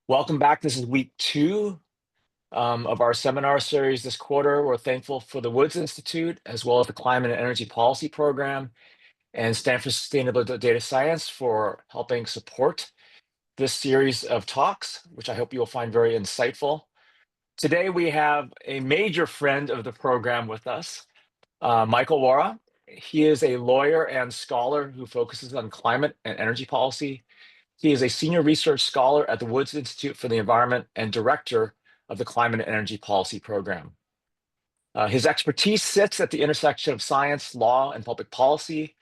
Welcome back. This is week two of our seminar series this quarter. We're thankful for the Woods Institute, as well as the Climate and Energy Policy Program and Stanford Sustainable Data Science for helping support this series of talks, which I hope you'll find very insightful. Today, we have a major friend of the program with us, Michael Wara. He is a lawyer and scholar who focuses on climate and energy policy. He is a senior research scholar at the Woods Institute for the Environment and director of the Climate and Energy Policy Program. His expertise sits at the intersection of science, law, and public policy.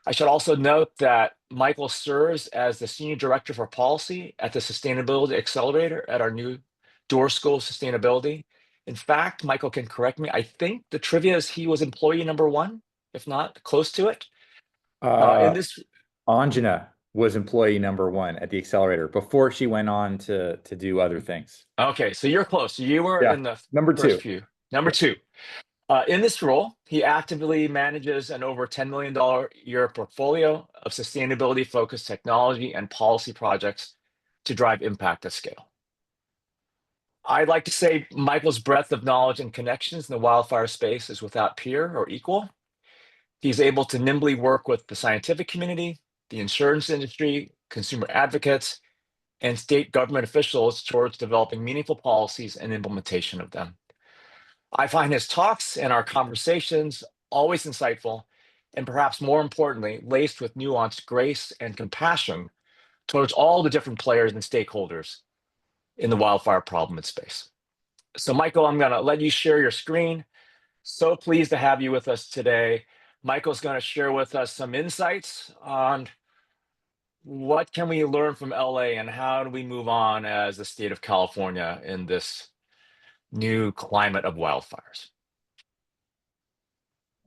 I should also note that Michael serves as the senior director for policy at the Sustainability Accelerator at our new Door School of Sustainability. In fact, Michael can correct me. I think the trivia is he was employee number one, if not close to it. In Uh, this Anjana was employee number one at the accelerator before she went on to do other things. Okay, so you're close. You were Yeah, in the number first two. few. Number Yeah. two, in this role, he actively manages an over $10 million year portfolio of sustainability-focused technology and policy projects to drive impact at scale. I'd like to say Michael's breadth of knowledge and connections in the wildfire space is without peer or equal. He's able to nimbly work with the scientific community, the insurance industry, consumer advocates, and state government officials towards developing meaningful policies and implementation of them. I find his talks and our conversations always insightful and perhaps more importantly, laced with nuanced grace and compassion towards all the different players and stakeholders in the wildfire problem and space. So, Michael, I'm going to let you share your screen. So pleased to have you with us today. Michael's going to share with us some insights on what can we learn from LA and how do we move on as the state of California in this new climate of wildfires.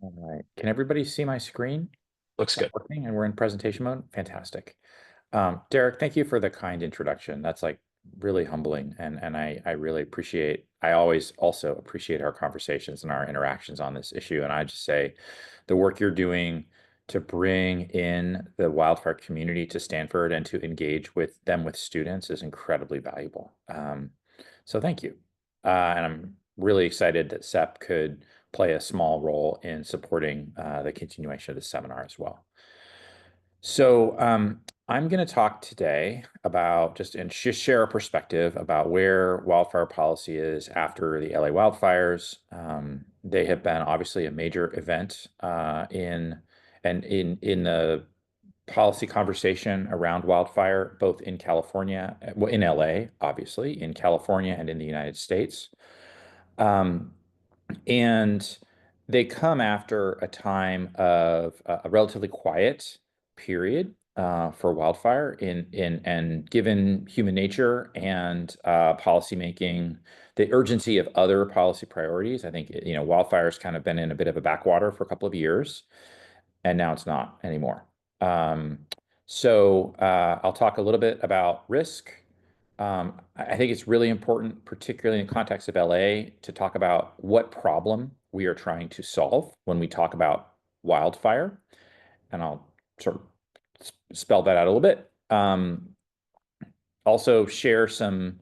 All right. Can everybody see my screen? Looks good. Working and we're in presentation mode? Fantastic. Derek, thank you for the kind introduction. That's like really humbling and I really appreciate, I always also appreciate our conversations and our interactions on this issue. And I just say the work you're doing to bring in the wildfire community to Stanford and to engage with them with students is incredibly valuable. So thank you. And I'm really excited that SEP could play a small role in supporting the continuation of the seminar as well. So I'm going to talk today about just share a perspective about where wildfire policy is after the LA wildfires. They have been obviously a major event in the policy conversation around wildfire, both in California, well, in LA, obviously, in California and in the United States. And they come after a time of a relatively quiet period for wildfire and given human nature and policymaking, the urgency of other policy priorities. I think wildfire's kind of been in a bit of a backwater for a couple of years, and now it's not anymore. So I'll talk a little bit about risk. I think it's really important, particularly in the context of LA, to talk about what problem we are trying to solve when we talk about wildfire. And I'll sort of spell that out a little bit. Also share some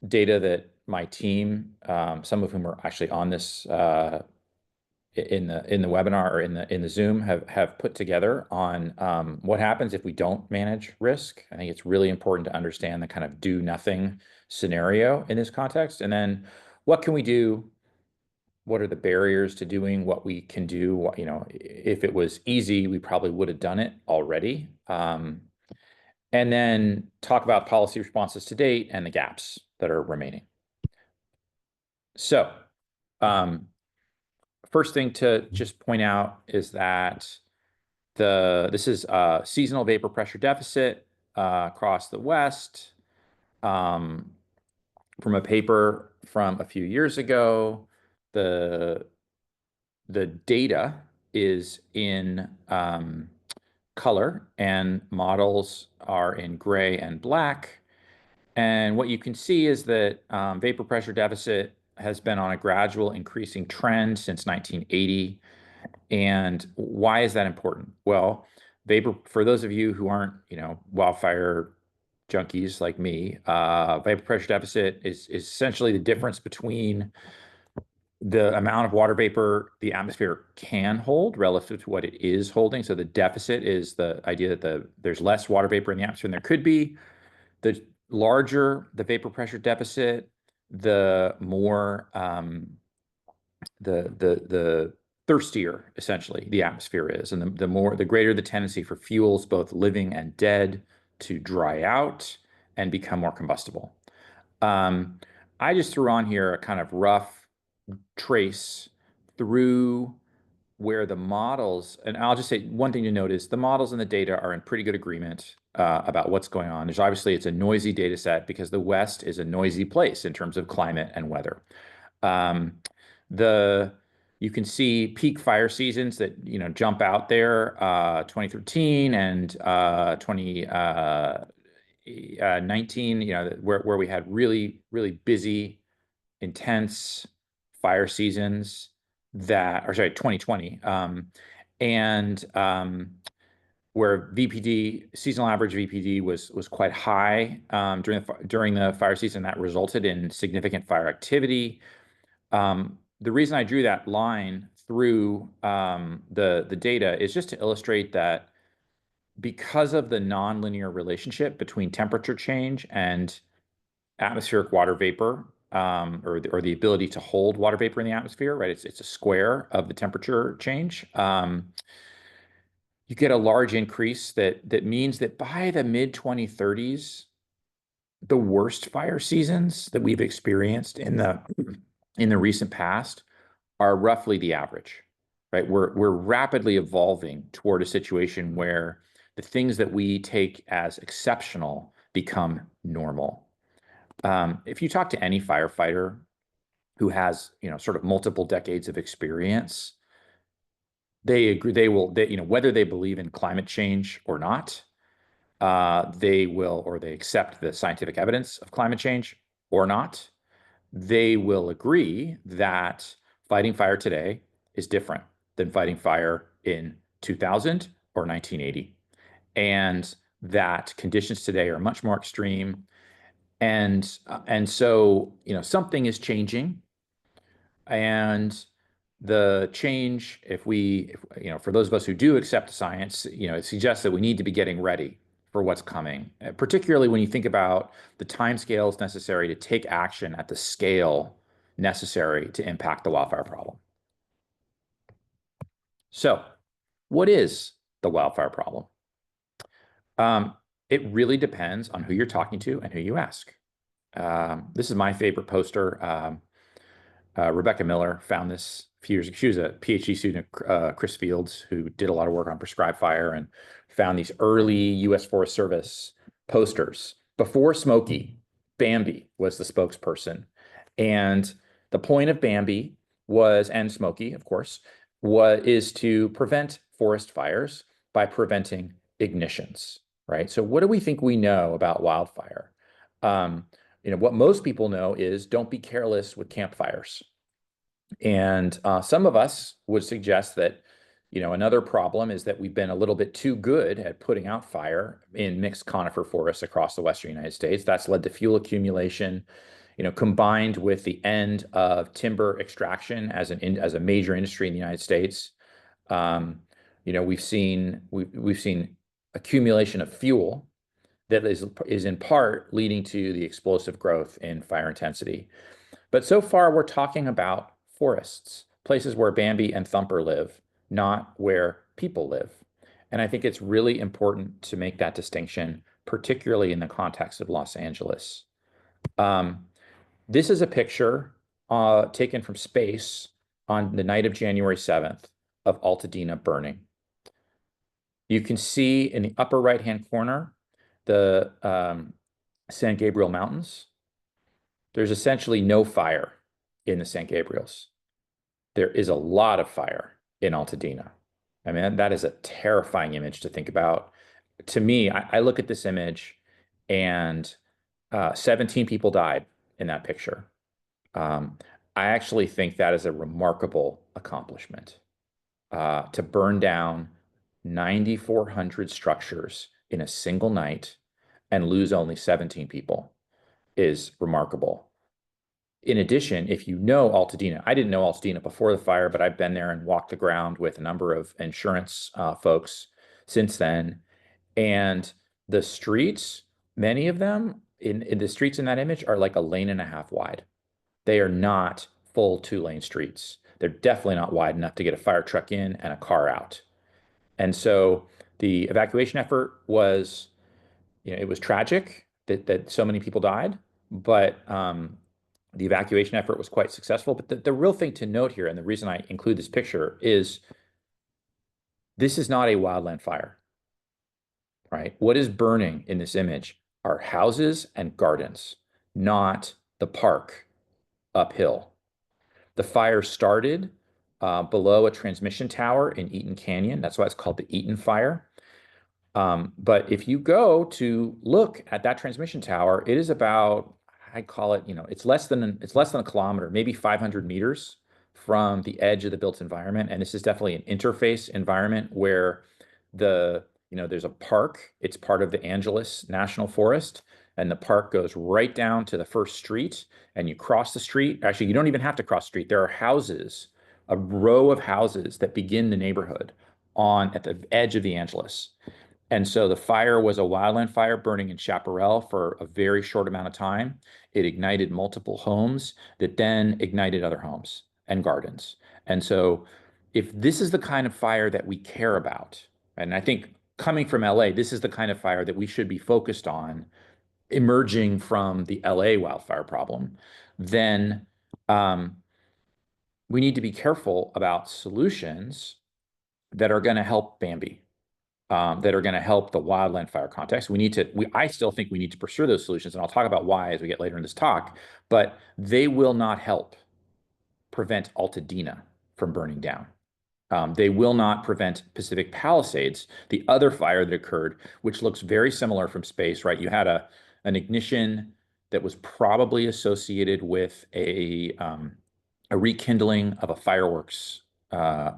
data that my team, some of whom are actually on this in the webinar or in the Zoom have put together on what happens if we don't manage risk. I think it's really important to understand the kind of do nothing scenario in this context. And then what can we do? What are the barriers to doing what we can do? If it was easy, we probably would have done it already. And then talk about policy responses to date and the gaps that are remaining. So, first thing to just point out is that this is a seasonal vapor pressure deficit across the West from a paper from a few years ago. The data is in color and models are in gray and black. And what you can see is that vapor pressure deficit has been on a gradual increasing trend since 1980. And why is that important? Well, for those of you who aren't, wildfire junkies like me, vapor pressure deficit is essentially the difference between the amount of water vapor the atmosphere can hold relative to what it is holding. So the deficit is the idea that there's less water vapor in the atmosphere than there could be. The larger the vapor pressure deficit, the more the thirstier essentially the atmosphere is, and the greater the tendency for fuels, both living and dead, to dry out and become more combustible. Um, I just threw on here a kind of rough trace through where the models, and I'll just say one thing to note is the models and the data are in pretty good agreement about what's going on. There's obviously it's a noisy data set because the West is a noisy place in terms of climate and weather. Um, the You can see peak fire seasons that jump out there, 2013 and 2019, where we had really, really busy, intense fire seasons that, or sorry, 2020, and where VPD, seasonal average VPD was quite high during the fire season. That resulted in significant fire activity. The reason I drew that line through the data is just to illustrate that because of the nonlinear relationship between temperature change and atmospheric water vapor, or the ability to hold water vapor in the atmosphere, right? It's a square of the temperature change. You get a large increase that means that by the mid 2030s, the worst fire seasons that we've experienced in the recent past are roughly the average, right? We're rapidly evolving toward a situation where the things that we take as exceptional become normal. If you talk to any firefighter who has, sort of multiple decades of experience, they agree, whether they believe in climate change or not, they accept the scientific evidence of climate change or not, they will agree that fighting fire today is different than fighting fire in 2000 or 1980, and that conditions today are much more extreme. And so, something is changing, and the change, for those of us who do accept science, it suggests that we need to be getting ready for what's coming, particularly when you think about the timescales necessary to take action at the scale necessary to impact the wildfire problem. So, what is the wildfire problem? It really depends on who you're talking to and who you ask. This is my favorite poster. Rebecca Miller found this a few years ago. She was a PhD student, Chris Fields, who did a lot of work on prescribed fire and found these early U.S. Forest Service posters. Before Smokey, Bambi was the spokesperson. And the point of Bambi was, and Smokey, of course, is to prevent forest fires by preventing ignitions, right? So what do we think we know about wildfire? What most people know is don't be careless with campfires. And some of us would suggest that, another problem is that we've been a little bit too good at putting out fire in mixed conifer forests across the Western United States. That's led to fuel accumulation, combined with the end of timber extraction as a major industry in the United States. We've seen accumulation of fuel that is in part leading to the explosive growth in fire intensity. But so far, we're talking about forests, places where Bambi and Thumper live, not where people live. And I think it's really important to make that distinction, particularly in the context of Los Angeles. This is a picture taken from space on the night of January 7th of Altadena burning. You can see in the upper right-hand corner the San Gabriel Mountains. There's essentially no fire in the San Gabriels. There is a lot of fire in Altadena. I mean, that is a terrifying image to think about. To me, I look at this image and 17 people died in that picture. I actually think that is a remarkable accomplishment to burn down 9,400 structures in a single night and lose only 17 people is remarkable. In addition, if you know Altadena, I didn't know Altadena before the fire, but I've been there and walked the ground with a number of insurance folks since then. And the streets, many of them in the streets in that image are like a lane and a half wide. They are not full 2-lane streets. They're definitely not wide enough to get a fire truck in and a car out. And so the evacuation effort was, it was tragic that so many people died, but the evacuation effort was quite successful. But the real thing to note here, and the reason I include this picture, is this is not a wildland fire, right? What is burning in this image are houses and gardens, not the park uphill. The fire started below a transmission tower in Eaton Canyon. That's why it's called the Eaton Fire. But if you go to look at that transmission tower, it is about, I call it, it's less than a kilometer, maybe 500 meters from the edge of the built environment. And this is definitely an interface environment where there's a park. It's part of the Angeles National Forest, and the park goes right down to the first street, and you cross the street. Actually, you don't even have to cross the street. There are houses, a row of houses that begin the neighborhood at the edge of the Angeles. And so the fire was a wildland fire burning in Chaparral for a very short amount of time. It ignited multiple homes that then ignited other homes and gardens. And so if this is the kind of fire that we care about, and I think coming from LA, this is the kind of fire that we should be focused on emerging from the LA wildfire problem, then we need to be careful about solutions that are going to help Bambi. That are going to help the wildland fire context. I still think we need to pursue those solutions, and I'll talk about why as we get later in this talk, but they will not help prevent Altadena from burning down. They will not prevent Pacific Palisades, the other fire that occurred, which looks very similar from space, right? You had an ignition that was probably associated with a rekindling of a fireworks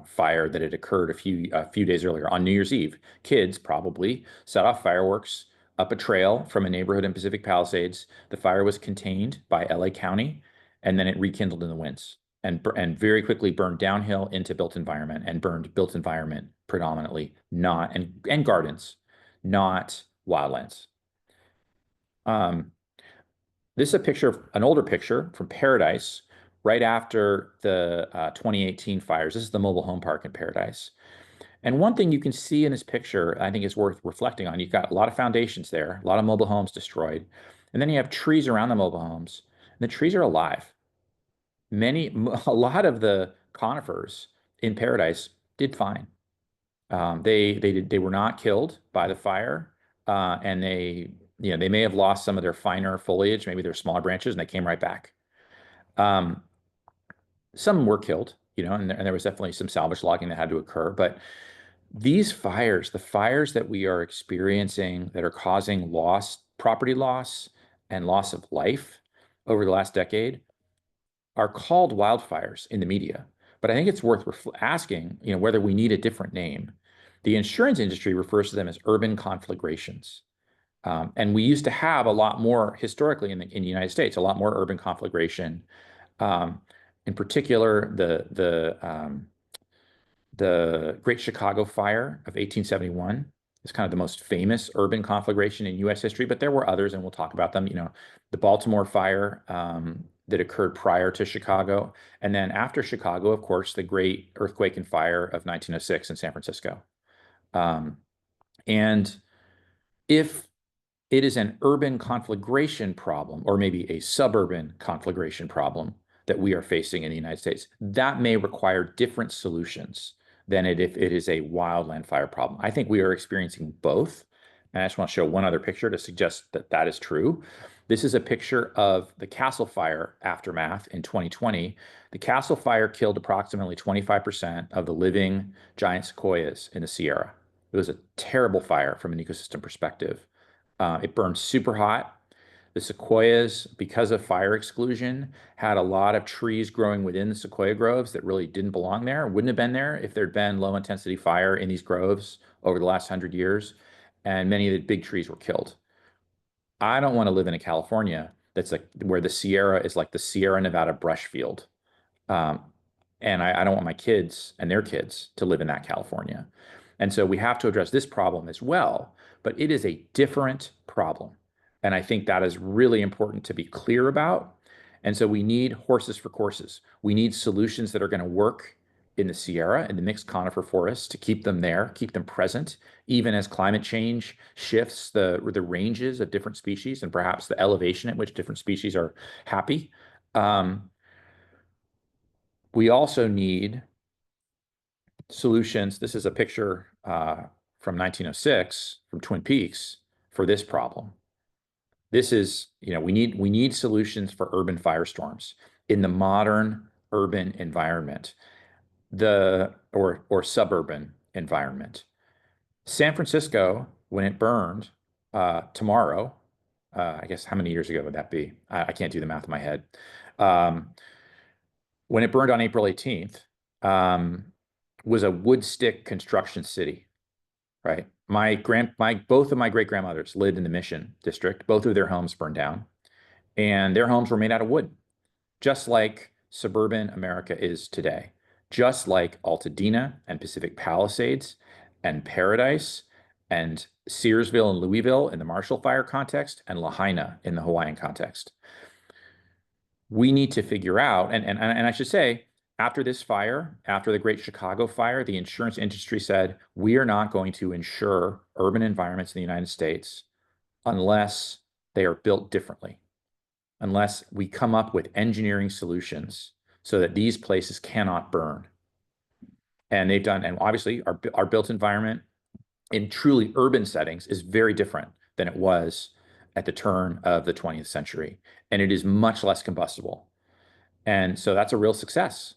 fire that had occurred a few days earlier on New Year's Eve. Kids probably set off fireworks up a trail from a neighborhood in Pacific Palisades. The fire was contained by LA County, and then it rekindled in the winds and very quickly burned downhill into built environment and burned built environment predominantly, not and gardens, not wildlands. This is a picture, an older picture from Paradise, right after the 2018 fires. This is the mobile home park in Paradise. And one thing you can see in this picture, I think is worth reflecting on, you've got a lot of foundations there, a lot of mobile homes destroyed. And then you have trees around the mobile homes. And the trees are alive. A lot of the conifers in Paradise did fine. They were not killed by the fire, and they may have lost some of their finer foliage, maybe their smaller branches, and they came right back. Some were killed, and there was definitely some salvage logging that had to occur. But these fires, the fires that we are experiencing that are causing property loss and loss of life over the last decade, are called wildfires in the media. But I think it's worth asking, whether we need a different name. The insurance industry refers to them as urban conflagrations. And we used to have a lot more historically in the United States, a lot more urban conflagration. In particular, the Great Chicago Fire of 1871 is kind of the most famous urban conflagration in U.S. history, but there were others, and we'll talk about them. The Baltimore Fire that occurred prior to Chicago, and then after Chicago, of course, the Great Earthquake and Fire of 1906 in San Francisco. And if it is an urban conflagration problem, or maybe a suburban conflagration problem that we are facing in the United States, that may require different solutions than if it is a wildland fire problem. I think we are experiencing both. And I just want to show one other picture to suggest that that is true. This is a picture of the Castle Fire aftermath in 2020. The Castle Fire killed approximately 25% of the living giant sequoias in the Sierra. It was a terrible fire from an ecosystem perspective. It burned super hot. The sequoias, because of fire exclusion, had a lot of trees growing within the sequoia groves that really didn't belong there, wouldn't have been there if there'd been low intensity fire in these groves over the last 100 years. And many of the big trees were killed. I don't want to live in a California that's like where the Sierra is like the Sierra Nevada brush field. Um, and I don't want my kids and their kids to live in that California. And so we have to address this problem as well, but it is a different problem. And I think that is really important to be clear about. And so we need horses for courses. We need solutions that are going to work in the Sierra and the mixed conifer forests to keep them there, keep them present, even as climate change shifts the ranges of different species and perhaps the elevation at which different species are happy. Um, we also need solutions. This is a picture from 1906 from Twin Peaks for this problem. This is, we need solutions for urban firestorms in the modern urban environment, or suburban environment. San Francisco, when it burned tomorrow, I guess how many years ago would that be? I can't do the math in my head. Um, when it burned on April 18th, um, was a wood stick construction city, right? Both of my great grandmothers lived in the Mission District. Both of their homes burned down, and their homes were made out of wood, just like suburban America is today, just like Altadena and Pacific Palisades and Paradise and Searsville and Louisville in the Marshall Fire context and Lahaina in the Hawaiian context. We need to figure out, and I should say, after this fire, after the Great Chicago Fire, the insurance industry said, we are not going to insure urban environments in the United States unless they are built differently, unless we come up with engineering solutions so that these places cannot burn. And they've done, and obviously our built environment in truly urban settings is very different than it was at the turn of the 20th century. And it is much less combustible. And so that's a real success.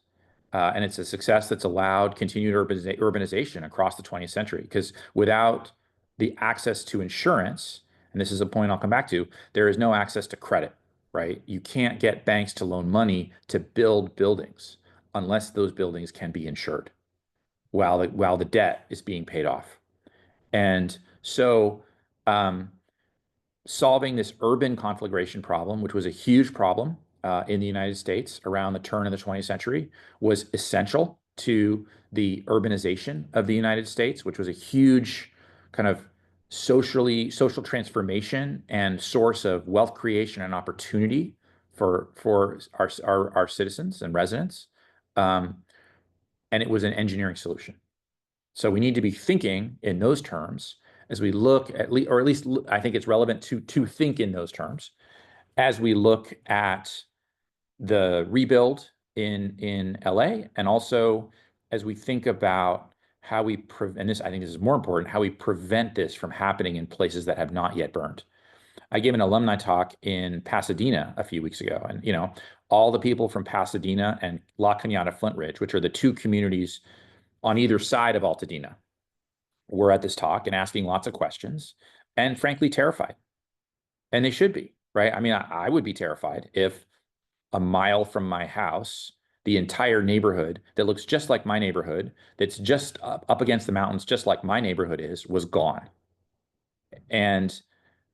And it's a success that's allowed continued urbanization across the 20th century. Because without the access to insurance, and this is a point I'll come back to, there is no access to credit, right? You can't get banks to loan money to build buildings unless those buildings can be insured while the debt is being paid off. And so um, solving this urban conflagration problem, which was a huge problem in the United States around the turn of the 20th century, was essential to the urbanization of the United States, which was a huge kind of social transformation and source of wealth creation and opportunity for our citizens and residents. Um, and it was an engineering solution. So we need to be thinking in those terms as we look or at least I think it's relevant to think in those terms as we look at the rebuild in LA, and also as we think about how we and this, I think this is more important, how we prevent this from happening in places that have not yet burned. I gave an alumni talk in Pasadena a few weeks ago, and all the people from Pasadena and La Cañada Flint Ridge, which are the two communities on either side of Altadena, were at this talk and asking lots of questions and frankly terrified. And they should be, right? I mean, I would be terrified if a mile from my house, the entire neighborhood that looks just like my neighborhood, that's just up against the mountains, just like my neighborhood is, was gone. And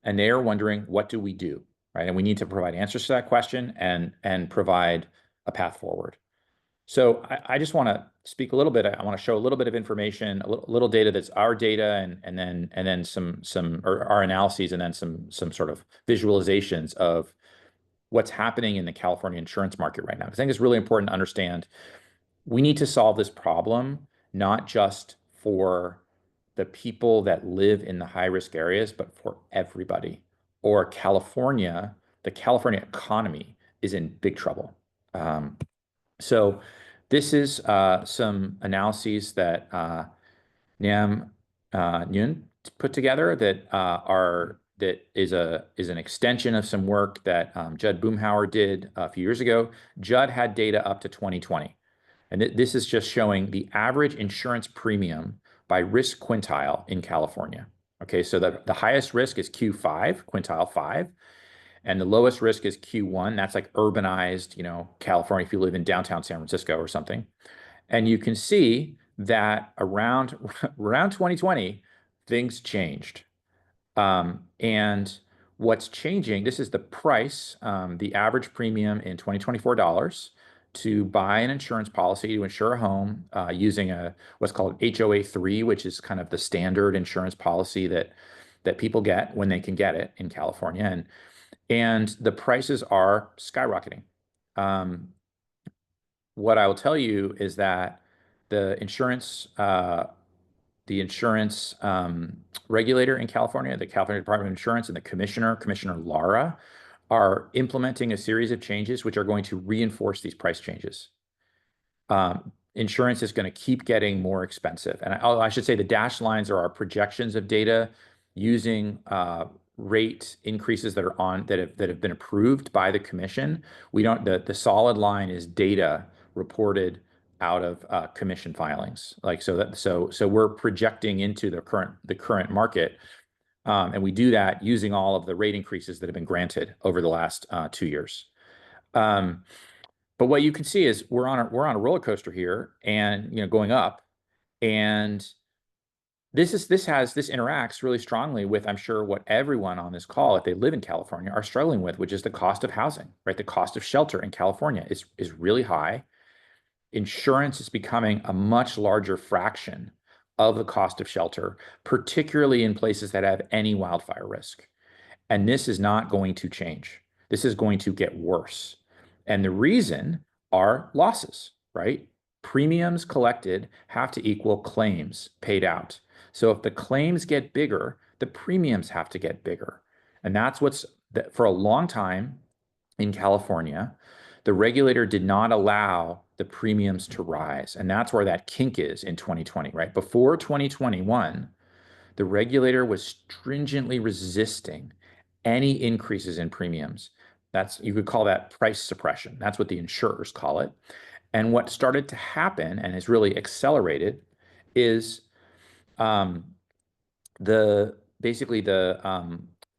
they're wondering, what do we do, right? And we need to provide answers to that question and provide a path forward. So I just want to speak a little bit. I want to show a little bit of information, a little data that's our data, and then some or our analyses, and then some sort of visualizations of what's happening in the California insurance market right now. I think it's really important to understand we need to solve this problem not just for the people that live in the high risk areas, but for everybody. Or the California economy is in big trouble. So this is some analyses that Nam Nguyen put together that is an extension of some work that Judd Boomhauer did a few years ago. Judd had data up to 2020, and this is just showing the average insurance premium by risk quintile in California. Okay, so the highest risk is Q5, quintile 5. And the lowest risk is Q1. That's like urbanized, California, if you live in downtown San Francisco or something. And you can see that around 2020, things changed. And What's changing, this is the price, the average premium in 2024 dollars to buy an insurance policy to insure a home using what's called HOA3, which is kind of the standard insurance policy that people get when they can get it in California. And the prices are skyrocketing. Um, what I will tell you is that the insurance uh, the insurance regulator in California, the California Department of Insurance, and the Commissioner Lara, are implementing a series of changes which are going to reinforce these price changes. Insurance is going to keep getting more expensive. And I should say the dashed lines are our projections of data using rate increases that have been approved by the commission. We don't the solid line is data reported out of commission filings. Like so we're projecting into the current market, and we do that using all of the rate increases that have been granted over the last 2 years. Um, but what you can see is we're on a roller coaster here, and going up, and this interacts really strongly with, I'm sure, what everyone on this call, if they live in California, are struggling with, which is the cost of housing, right? The cost of shelter in California is really high. Insurance is becoming a much larger fraction of the cost of shelter, particularly in places that have any wildfire risk. And this is not going to change. This is going to get worse. And the reason are losses, right? Premiums collected have to equal claims paid out. So if the claims get bigger, the premiums have to get bigger. And that's for a long time in California, the regulator did not allow the premiums to rise. And that's where that kink is in 2020, right? Before 2021, the regulator was stringently resisting any increases in premiums. You could call that price suppression. That's what the insurers call it. And what started to happen and has really accelerated is um, the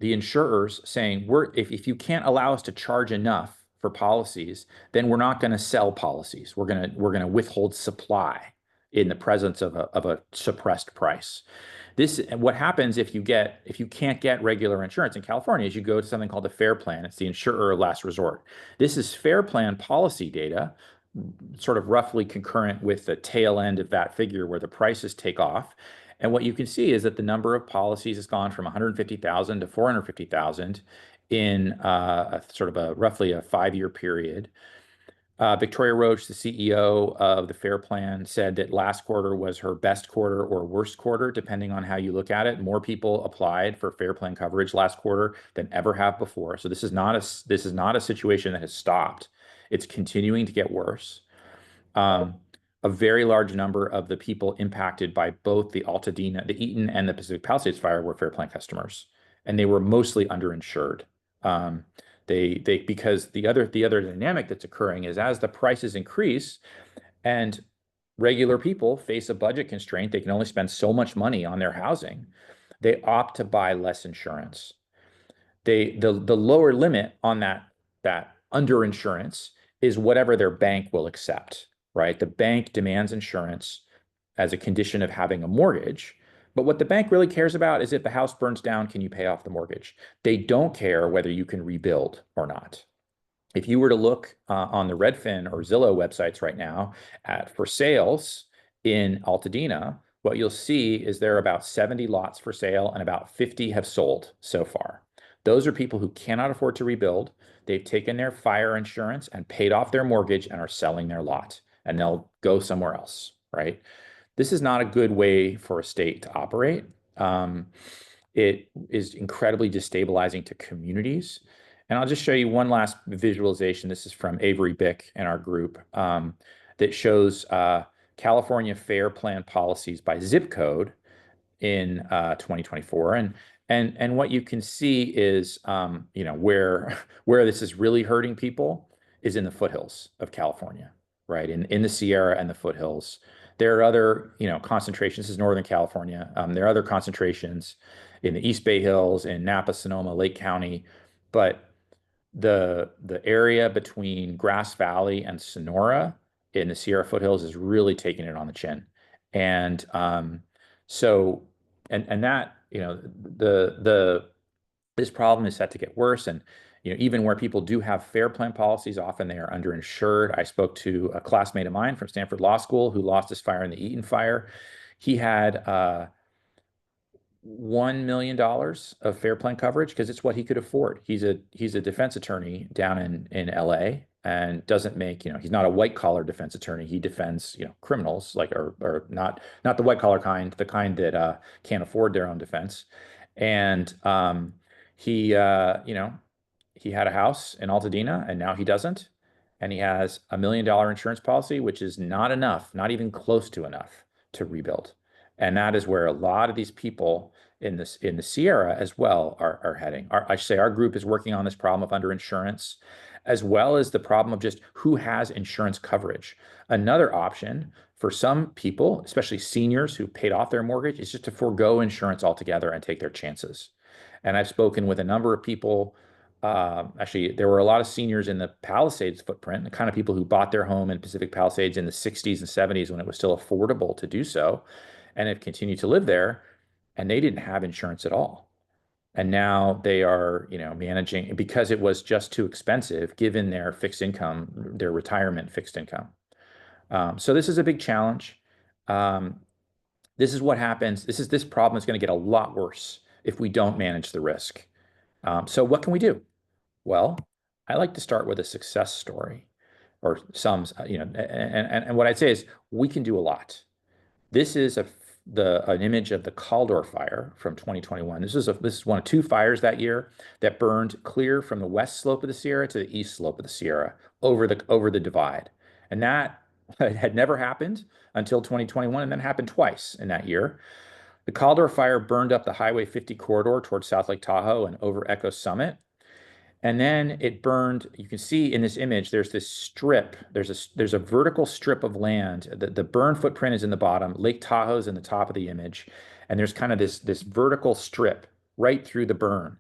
insurers saying, if you can't allow us to charge enough for policies, then we're not going to sell policies. We're gonna withhold supply in the presence of a suppressed price. What happens if you can't get regular insurance in California is you go to something called the FAIR Plan. It's the insurer of last resort. This is FAIR Plan policy data, sort of roughly concurrent with the tail end of that figure where the prices take off. And what you can see is that the number of policies has gone from 150,000 to 450,000 in roughly a 5-year period. Victoria Roach, the CEO of the FAIR Plan, said that last quarter was her best quarter or worst quarter, depending on how you look at it. More people applied for FAIR Plan coverage last quarter than ever have before. So this is not a situation that has stopped. It's continuing to get worse. A very large number of the people impacted by both the Eaton and the Pacific Palisades fire were FAIR Plan customers, and they were mostly underinsured. Um, because the other dynamic that's occurring is as the prices increase and regular people face a budget constraint, they can only spend so much money on their housing. They opt to buy less insurance. The lower limit on that underinsurance is whatever their bank will accept, right? The bank demands insurance as a condition of having a mortgage. But what the bank really cares about is if the house burns down, can you pay off the mortgage? They don't care whether you can rebuild or not. If you were to look on the Redfin or Zillow websites right now for sales in Altadena, what you'll see is there are about 70 lots for sale and about 50 have sold so far. Those are people who cannot afford to rebuild. They've taken their fire insurance and paid off their mortgage and are selling their lot, and they'll go somewhere else, right? This is not a good way for a state to operate. It is incredibly destabilizing to communities. And I'll just show you one last visualization. This is from Avery Bick and our group, that shows California FAIR Plan policies by zip code in 2024. And what you can see is, where this is really hurting people is in the foothills of California, right? In the Sierra and the foothills. There are other, concentrations. This is Northern California. There are other concentrations in the East Bay Hills, in Napa, Sonoma, Lake County, but the area between Grass Valley and Sonora in the Sierra foothills is really taking it on the chin. And so and that, the This problem is set to get worse. And even where people do have fair plan policies, often they are underinsured. I spoke to a classmate of mine from Stanford Law School who lost his fire in the Eaton fire. He had $1 million of fair plan coverage because it's what he could afford. He's a defense attorney down in LA and doesn't make, he's not a white collar defense attorney. He defends, criminals like or not the white collar kind, the kind that can't afford their own defense. And he he had a house in Altadena and now he doesn't. And he has $1 million insurance policy, which is not enough, not even close to enough to rebuild. And that is where a lot of these people in the Sierra as well are heading. I should say our group is working on this problem of underinsurance, as well as the problem of just who has insurance coverage. Another option for some people, especially seniors who paid off their mortgage, is just to forego insurance altogether and take their chances. And I've spoken with a number of people. Actually, there were a lot of seniors in the Palisades footprint, the kind of people who bought their home in Pacific Palisades in the 60s and 70s when it was still affordable to do so, and have continued to live there, and they didn't have insurance at all. And now they are, managing because it was just too expensive given their fixed income, their retirement fixed income. So this is a big challenge. Um, this is what happens. This problem is going to get a lot worse if we don't manage the risk. So what can we do? Well, I like to start with a success story or some, and what I'd say is we can do a lot. This is an image of the Caldor fire from 2021. This is one of two fires that year that burned clear from the west slope of the Sierra to the east slope of the Sierra over the divide. And that had never happened until 2021, and then happened twice in that year. The Caldor fire burned up the Highway 50 corridor towards South Lake Tahoe and over Echo Summit. And then it burned. You can see in this image, there's this strip. There's a vertical strip of land. The burn footprint is in the bottom. Lake Tahoe's in the top of the image. And there's kind of this vertical strip right through the burn.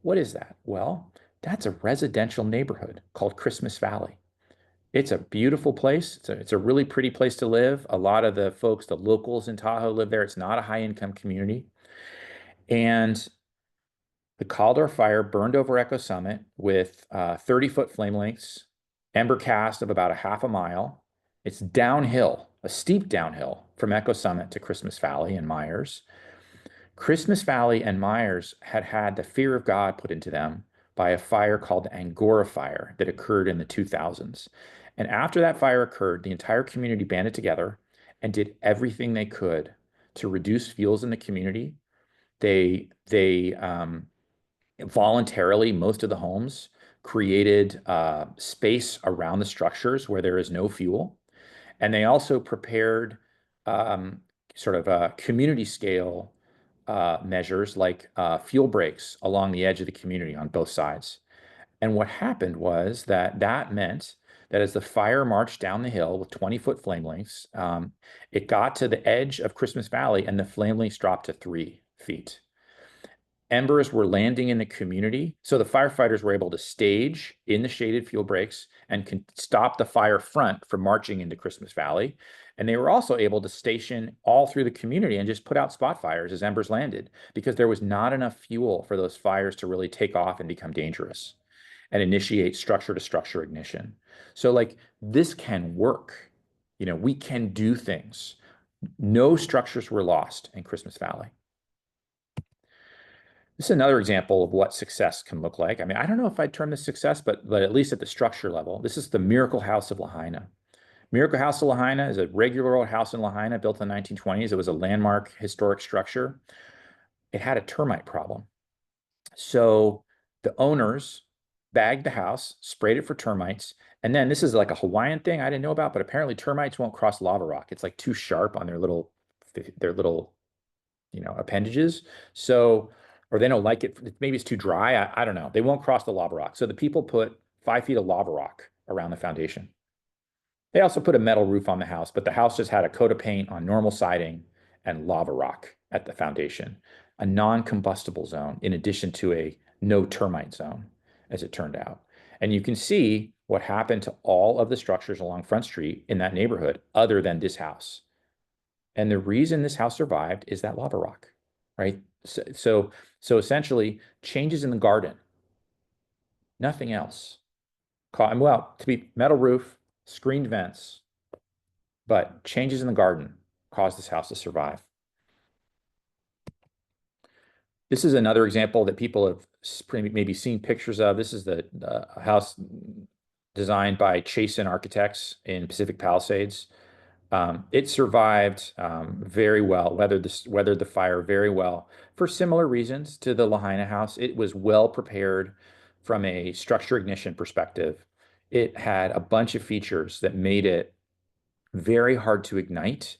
What is that? Well, that's a residential neighborhood called Christmas Valley. It's a beautiful place. It's a really pretty place to live. A lot of the folks, the locals in Tahoe live there. It's not a high income community. And the Caldor fire burned over Echo Summit with 30-foot flame lengths, ember cast of about a half a mile. It's downhill, a steep downhill from Echo Summit to Christmas Valley and Myers. Christmas Valley and Myers had had the fear of God put into them by a fire called the Angora Fire that occurred in the 2000s. And after that fire occurred, the entire community banded together and did everything they could to reduce fuels in the community. They voluntarily, most of the homes created space around the structures where there is no fuel. And they also prepared sort of community scale measures like fuel breaks along the edge of the community on both sides. And what happened was that meant that as the fire marched down the hill with 20-foot flame lengths, it got to the edge of Christmas Valley and the flame lengths dropped to 3 feet. Embers were landing in the community. So the firefighters were able to stage in the shaded fuel breaks and can stop the fire front from marching into Christmas Valley. And they were also able to station all through the community and just put out spot fires as embers landed because there was not enough fuel for those fires to really take off and become dangerous and initiate structure to structure ignition. So like this can work. We can do things. No structures were lost in Christmas Valley. This is another example of what success can look like. I mean, I don't know if I'd term this success, but at least at the structure level, this is the Miracle House of Lahaina. Miracle House of Lahaina is a regular old house in Lahaina built in the 1920s. It was a landmark historic structure. It had a termite problem. So the owners bagged the house, sprayed it for termites, and then this is like a Hawaiian thing I didn't know about, but apparently termites won't cross lava rock. It's like too sharp on their little appendages. So, or they don't like it. Maybe it's too dry. I don't know. They won't cross the lava rock. So the people put 5 feet of lava rock around the foundation. They also put a metal roof on the house, but the house just had a coat of paint on normal siding and lava rock at the foundation, a non-combustible zone in addition to a no termite zone, as it turned out. And you can see what happened to all of the structures along Front Street in that neighborhood, other than this house. And the reason this house survived is that lava rock. right? So essentially, changes in the garden, nothing else. Well, to be metal roof, screened vents, but changes in the garden caused this house to survive. This is another example that people have maybe seen pictures of. This is the house designed by Chasen Architects in Pacific Palisades. It survived very well, weathered the fire very well for similar reasons to the Lahaina house. It was well prepared from a structure ignition perspective. It had a bunch of features that made it very hard to ignite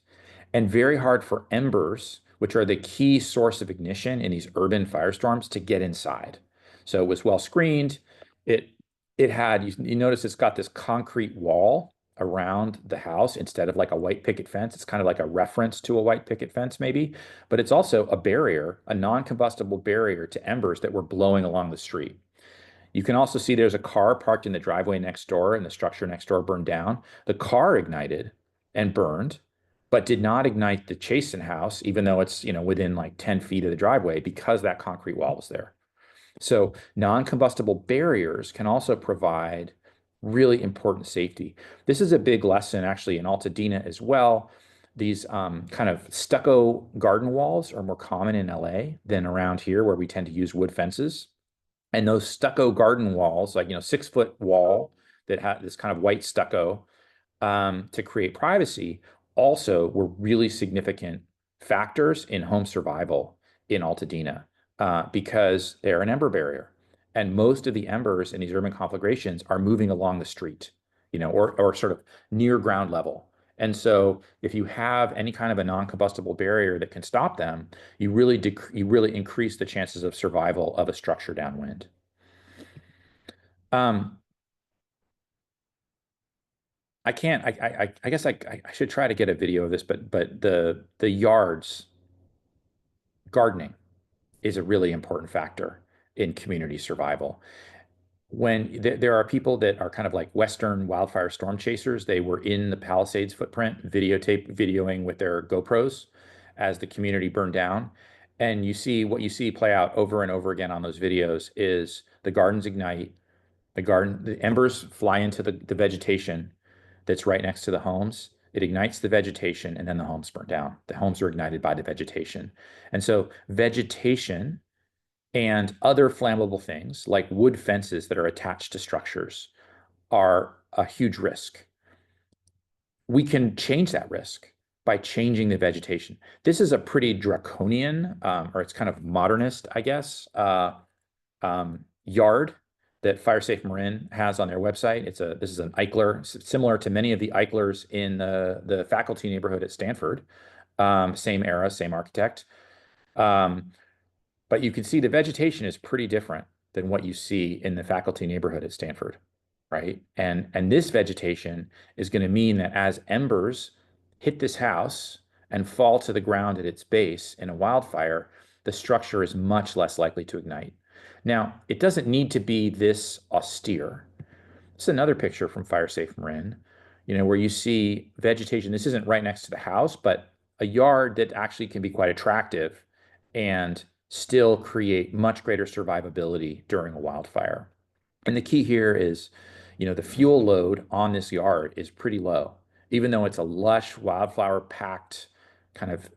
and very hard for embers, which are the key source of ignition in these urban firestorms, to get inside. So it was well screened. It it had you notice it's got this concrete wall around the house instead of like a white picket fence. It's kind of like a reference to a white picket fence, maybe, but it's also a barrier, a non-combustible barrier to embers that were blowing along the street. You can also see there's a car parked in the driveway next door, and the structure next door burned down. The car ignited and burned, but did not ignite the Chasen house, even though it's, within like 10 feet of the driveway, because that concrete wall was there. So non-combustible barriers can also provide really important safety. This is a big lesson actually in Altadena as well. These kind of stucco garden walls are more common in LA than around here, where we tend to use wood fences. And those stucco garden walls, like, 6-foot wall that had this kind of white stucco, to create privacy, also were really significant factors in home survival in Altadena, because they're an ember barrier. And most of the embers in these urban conflagrations are moving along the street, or sort of near ground level. And so if you have any kind of a non-combustible barrier that can stop them, you really increase the chances of survival of a structure downwind. Um, I can't. I guess I should try to get a video of this, but the yards gardening is a really important factor in community survival. When there are people that are kind of like Western wildfire storm chasers, they were in the Palisades footprint, videoing with their GoPros as the community burned down. And what you see play out over and over again on those videos is the gardens ignite, the embers fly into the vegetation that's right next to the homes. It ignites the vegetation, and then the homes burn down. The homes are ignited by the vegetation. And so vegetation and other flammable things like wood fences that are attached to structures are a huge risk. We can change that risk by changing the vegetation. This is a pretty draconian, or it's kind of modernist, I guess, yard that Fire Safe Marin has on their website. This is an Eichler, similar to many of the Eichlers in the faculty neighborhood at Stanford. Same era, same architect. But you can see the vegetation is pretty different than what you see in the faculty neighborhood at Stanford, right? And this vegetation is going to mean that as embers hit this house and fall to the ground at its base in a wildfire, the structure is much less likely to ignite. Now, it doesn't need to be this austere. This is another picture from Fire Safe Marin, where you see vegetation. This isn't right next to the house, but a yard that actually can be quite attractive and still create much greater survivability during a wildfire. And the key here is, the fuel load on this yard is pretty low. Even though it's a lush, wildflower packed kind of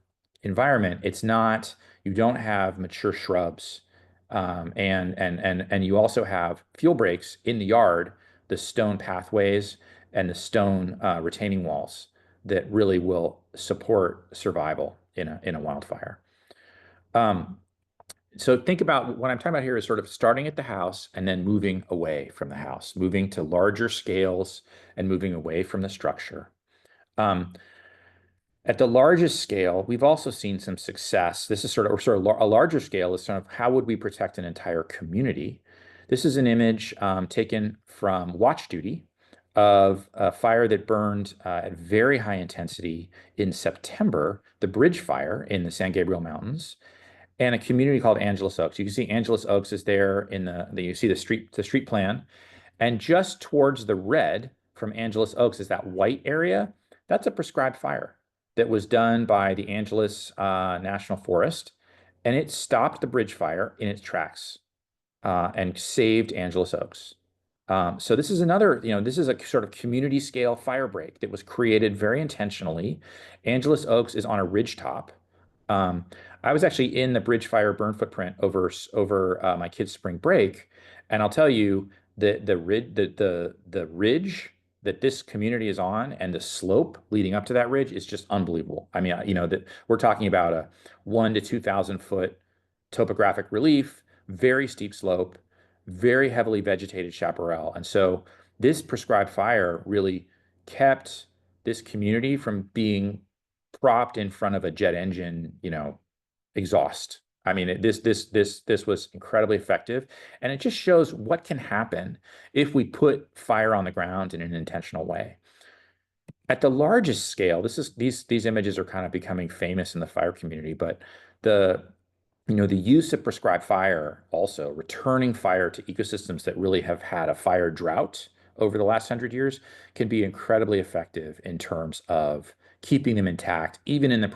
environment, you don't have mature shrubs. And you also have fuel breaks in the yard, the stone pathways and the stone retaining walls that really will support survival in a wildfire. So think about what I'm talking about here is sort of starting at the house and then moving away from the house, moving to larger scales and moving away from the structure. At the largest scale, we've also seen some success. This is sort of a larger scale is sort of how would we protect an entire community? This is an image taken from watch duty of a fire that burned at very high intensity in September, the bridge fire in the San Gabriel Mountains, and a community called Angeles Oaks. You can see Angeles Oaks is there you see the street plan, and just towards the red from Angeles Oaks is that white area. That's a prescribed fire that was done by the Angeles National Forest. and it stopped the bridge fire in its tracks and saved Angeles Oaks. So this is another, this is a sort of community scale fire break that was created very intentionally. Angeles Oaks is on a ridge top. Um, I was actually in the bridge fire burn footprint over my kids' spring break, and I'll tell you the ridge that this community is on and the slope leading up to that ridge is just unbelievable. I mean, that we're talking about a 1 to 2,000 foot topographic relief, very steep slope, very heavily vegetated chaparral. And so this prescribed fire really kept this community from being propped in front of a jet engine, exhaust. I mean, this was incredibly effective, and it just shows what can happen if we put fire on the ground in an intentional way. At the largest scale, these images are kind of becoming famous in the fire community, but the the use of prescribed fire, also returning fire to ecosystems that really have had a fire drought over the last 100 years, can be incredibly effective in terms of keeping them intact, even in the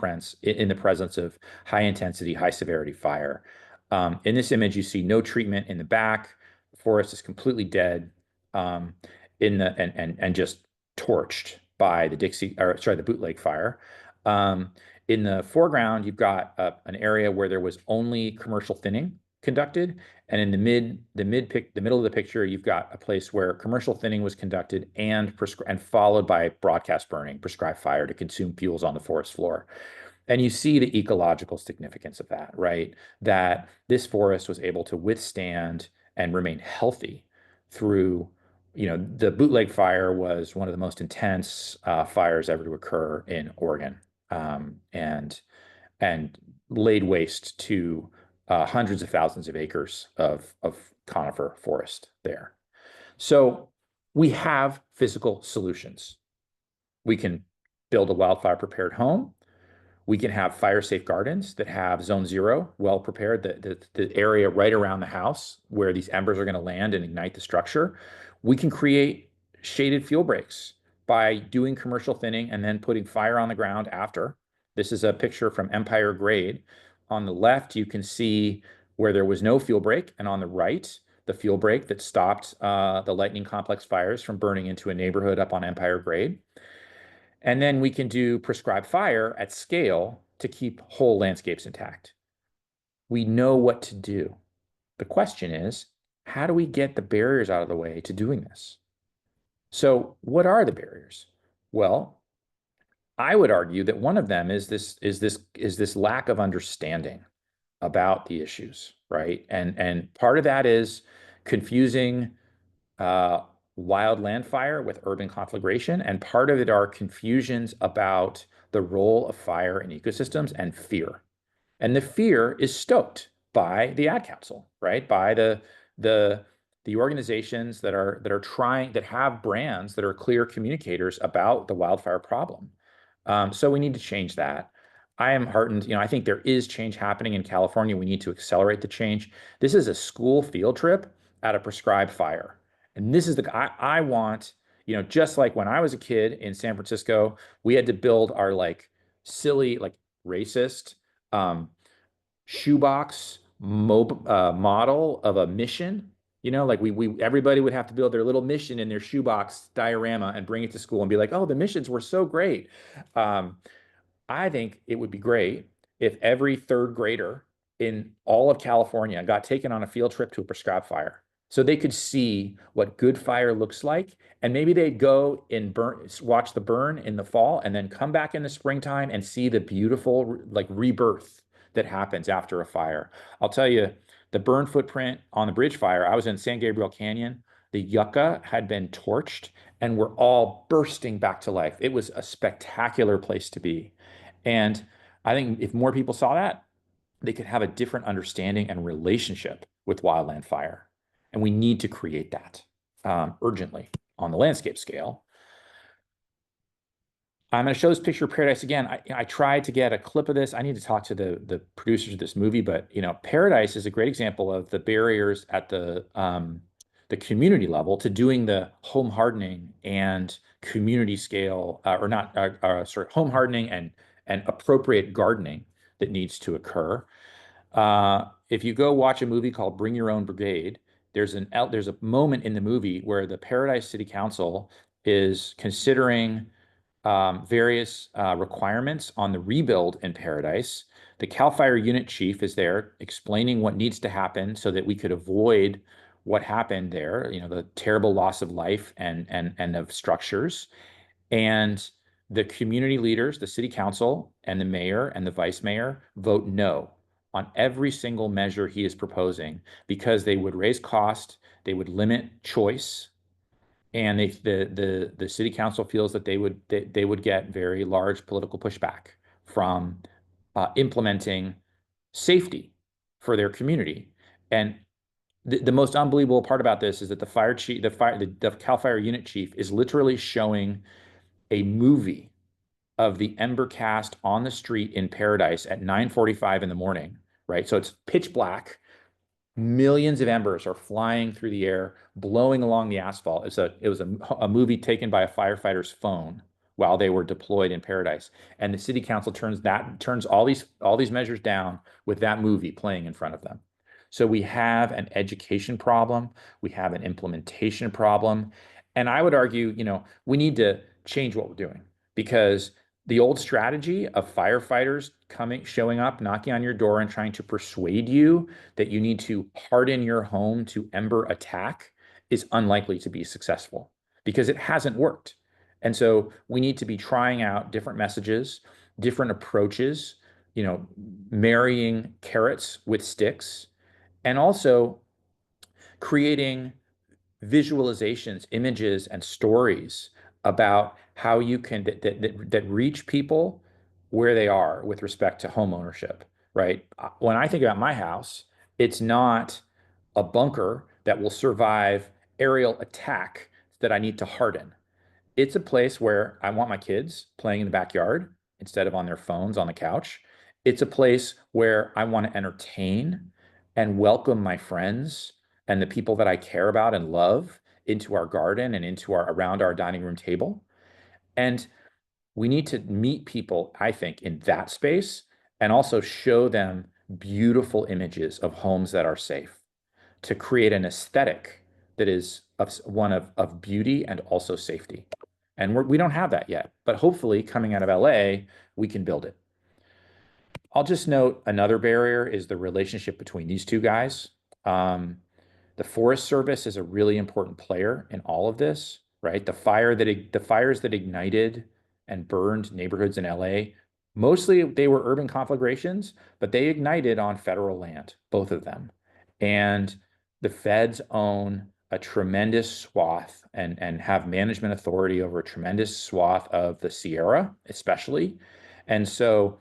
presence of high intensity, high severity fire. In this image, you see no treatment in the back. The forest is completely dead, um, and just torched by the Bootleg fire. In the foreground, you've got an area where there was only commercial thinning conducted, and in the middle of the picture, you've got a place where commercial thinning was conducted and followed by broadcast burning, prescribed fire to consume fuels on the forest floor. And you see the ecological significance of that, right? That this forest was able to withstand and remain healthy through, the Bootleg fire was one of the most intense fires ever to occur in Oregon, and laid waste to hundreds of thousands of acres of conifer forest there. So we have physical solutions. We can build a wildfire prepared home. We can have fire safe gardens that have zone zero well prepared, the area right around the house where these embers are going to land and ignite the structure. We can create shaded fuel breaks by doing commercial thinning and then putting fire on the ground after. This is a picture from Empire Grade. On the left, you can see where there was no fuel break, and on the right, the fuel break that stopped the lightning complex fires from burning into a neighborhood up on Empire Grade. And then we can do prescribed fire at scale to keep whole landscapes intact. We know what to do. The question is, how do we get the barriers out of the way to doing this? So what are the barriers? Well, I would argue that one of them is this lack of understanding about the issues, right? And part of that is confusing uh, wildland fire with urban conflagration, and part of it are confusions about the role of fire in ecosystems and fear. And the fear is stoked by the ad council, right? By the the organizations that have brands that are clear communicators about the wildfire problem. So we need to change that. I am heartened. I think there is change happening in California. We need to accelerate the change. This is a school field trip at a prescribed fire. And this is I want, just like when I was a kid in San Francisco, we had to build our like silly, like racist um, shoebox model of a mission. Like we everybody would have to build their little mission in their shoebox diorama and bring it to school and be like, oh, the missions were so great. Um, I think it would be great if every third grader in all of California got taken on a field trip to a prescribed fire so they could see what good fire looks like. And maybe they'd go and watch the burn in the fall and then come back in the springtime and see the beautiful like rebirth that happens after a fire. I'll tell you, the burn footprint on the bridge fire, I was in San Gabriel Canyon. The yucca had been torched and were all bursting back to life. It was a spectacular place to be. And I think if more people saw that, they could have a different understanding and relationship with wildland fire. And we need to create that urgently on the landscape scale. I'm going to show this picture of paradise again. I tried to get a clip of this. I need to talk to the producers of this movie, but paradise is a great example of the barriers at the community level to doing the home hardening and community scale, or not, home hardening and appropriate gardening that needs to occur. If you go watch a movie called Bring Your Own Brigade, there's a moment in the movie where the Paradise City Council is considering various requirements on the rebuild in Paradise. The CAL FIRE unit chief is there explaining what needs to happen so that we could avoid what happened there, the terrible loss of life and of structures. And the community leaders, the city council and the mayor and the vice mayor vote no on every single measure he is proposing because they would raise cost, they would limit choice, and the city council feels that they would get very large political pushback from implementing safety for their community. And the most unbelievable part about this is that the fire chief, the CAL FIRE unit chief is literally showing a movie of the ember cast on the street in Paradise at 9:45 in the morning, right? So it's pitch black. Millions of embers are flying through the air, blowing along the asphalt. It was a movie taken by a firefighter's phone while they were deployed in Paradise. And the city council turns all these measures down with that movie playing in front of them. So we have an education problem, we have an implementation problem, and I would argue, we need to change what we're doing because the old strategy of firefighters showing up, knocking on your door and trying to persuade you that you need to harden your home to ember attack is unlikely to be successful because it hasn't worked. And so we need to be trying out different messages, different approaches, marrying carrots with sticks, and also creating visualizations, images, and stories about how you can that reach people where they are with respect to home ownership, right? When I think about my house, it's not a bunker that will survive aerial attack that I need to harden. It's a place where I want my kids playing in the backyard instead of on their phones on the couch. It's a place where I want to entertain and welcome my friends and the people that I care about and love into our garden and around our dining room table. And we need to meet people, I think, in that space and also show them beautiful images of homes that are safe to create an aesthetic that is one of beauty and also safety. And we don't have that yet, but hopefully coming out of LA, we can build it. I'll just note another barrier is the relationship between these two guys. Um, the Forest Service is a really important player in all of this, right? The fires that ignited and burned neighborhoods in LA, mostly they were urban conflagrations, but they ignited on federal land, both of them. And the feds own a tremendous swath and have management authority over a tremendous swath of the Sierra, especially. And so